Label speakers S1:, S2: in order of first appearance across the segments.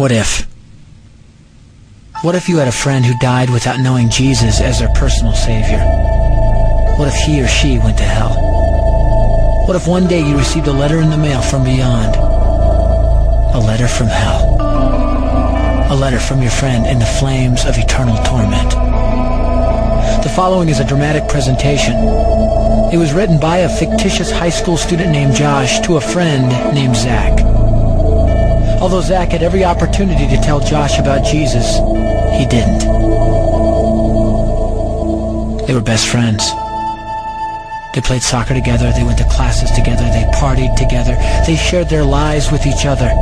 S1: What if? What if you had a friend who died without knowing Jesus as their personal savior? What if he or she went to hell? What if one day you received a letter in the mail from beyond? A letter from hell. A letter from your friend in the flames of eternal torment. The following is a dramatic presentation. It was written by a fictitious high school student named Josh to a friend named Zach. Although Zach had every opportunity to tell Josh about Jesus, he didn't. They were best friends. They played soccer together, they went to classes together, they partied together, they shared their lives with each other.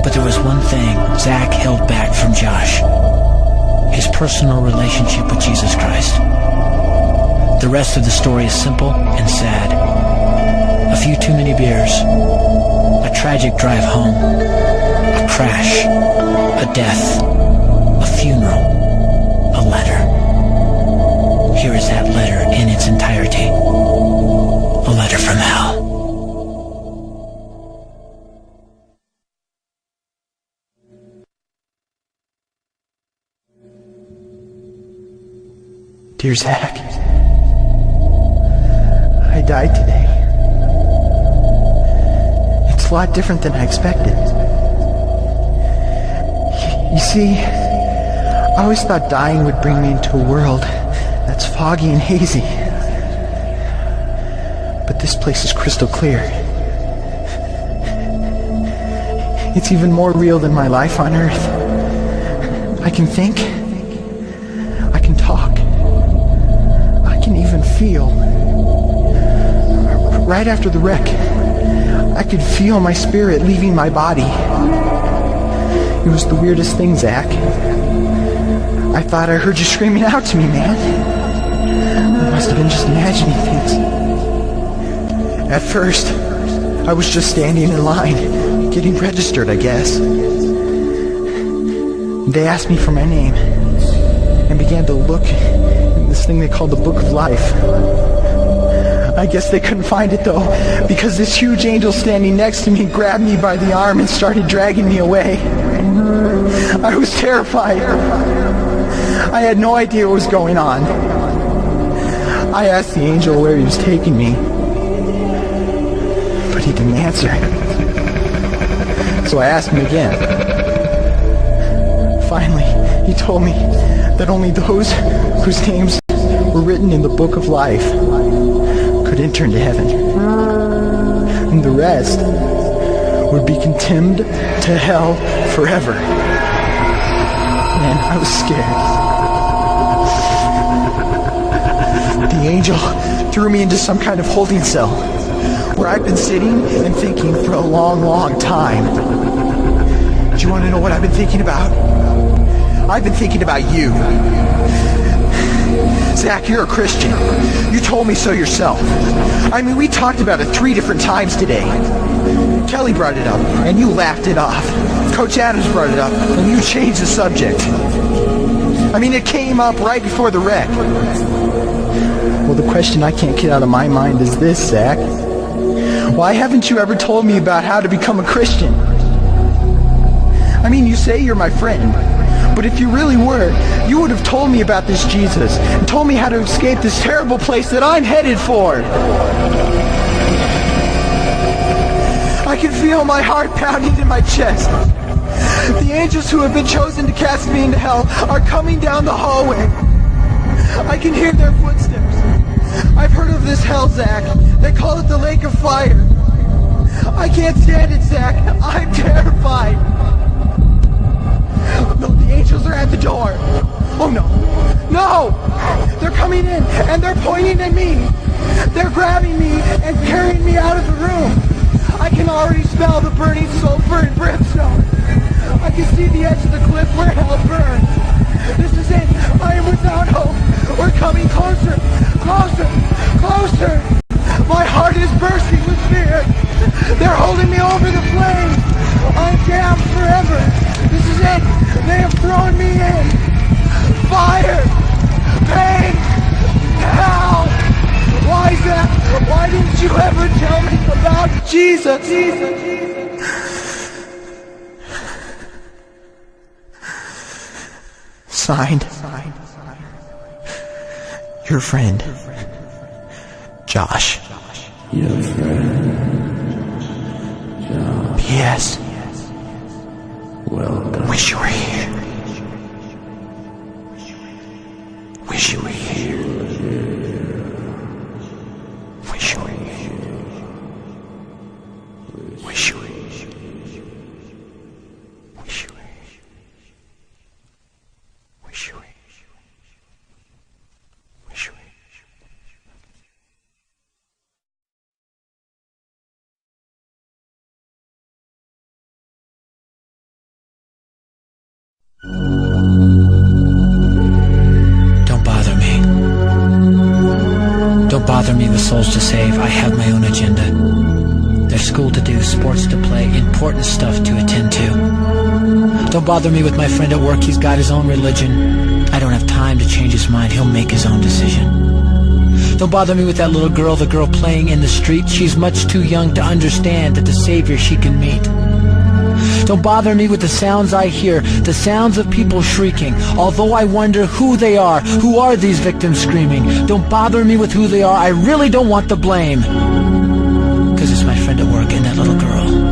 S1: But there was one thing Zach held back from Josh: his personal relationship with Jesus Christ. The rest of the story is simple and sad. A few too many beers, a tragic drive home, a crash, a death, a funeral, a letter. Here is that letter in its entirety. A letter from hell.
S2: Dear Zach, I died today. It's a lot different than I expected. You see, I always thought dying would bring me into a world that's foggy and hazy. But this place is crystal clear. It's even more real than my life on Earth. I can think. I can talk. I can even feel. Right after the wreck, I could feel my spirit leaving my body. It was the weirdest thing, Zach. I thought I heard you screaming out to me, man. I must have been just imagining things. At first, I was just standing in line, getting registered, I guess. They asked me for my name and began to look in this thing they called the Book of Life. I guess they couldn't find it, though, because this huge angel standing next to me grabbed me by the arm and started dragging me away. I was terrified. I had no idea what was going on. I asked the angel where he was taking me, but he didn't answer. So I asked him again. Finally, he told me that only those whose names were written in the Book of Life could enter into heaven. And the rest would be condemned to hell forever. Man, I was scared. The angel threw me into some kind of holding cell where I've been sitting and thinking for a long, long time. Do you want to know what I've been thinking about? I've been thinking about you. Zach, you're a Christian. You told me so yourself. I mean, we talked about it 3 different times today. Kelly brought it up, and you laughed it off. Coach Adams brought it up, and you changed the subject. I mean, it came up right before the wreck. Well, the question I can't get out of my mind is this, Zach. Why haven't you ever told me about how to become a Christian? I mean, you say you're my friend, but if you really were, you would have told me about this Jesus and told me how to escape this terrible place that I'm headed for. I can feel my heart pounding in my chest. The angels who have been chosen to cast me into hell are coming down the hallway. I can hear their footsteps. I've heard of this hell, Zach. They call it the lake of fire. I can't stand it, Zach. I'm terrified. No, the angels are at the door. Oh no. No! They're coming in and they're pointing at me. They're grabbing me and carrying me out of the room. I can already smell the burning sulfur and brimstone. I can see the edge of the cliff where hell burns. This is it. I am without hope. We're coming closer. Closer. Closer. My heart is bursting with fear. They're holding me over the flames. I'm damned forever. This is it. They have thrown me in. Fire. Pain. Hell. Why, Zach? Why didn't you ever tell me about Jesus? Signed, your friend, Josh.
S3: Your friend, Josh.
S2: P.S.
S3: Welcome.
S2: Wish you were here. Wish you were here. Wish you were here. Wish you were here. Wish you were here. Wish you were here. Wish you were here.
S1: Don't bother me. Don't bother me with souls to save. I have my own agenda. There's school to do, sports to play, important stuff to attend to. Don't bother me with my friend at work. He's got his own religion. I don't have time to change his mind. He'll make his own decision. Don't bother me with that little girl, the girl playing in the street. She's much too young to understand that the Savior she can meet. Don't bother me with the sounds I hear, the sounds of people shrieking, although I wonder who they are. Who are these victims screaming? Don't bother me with who they are. I really don't want the blame. 'Cause it's my friend at work and that little girl.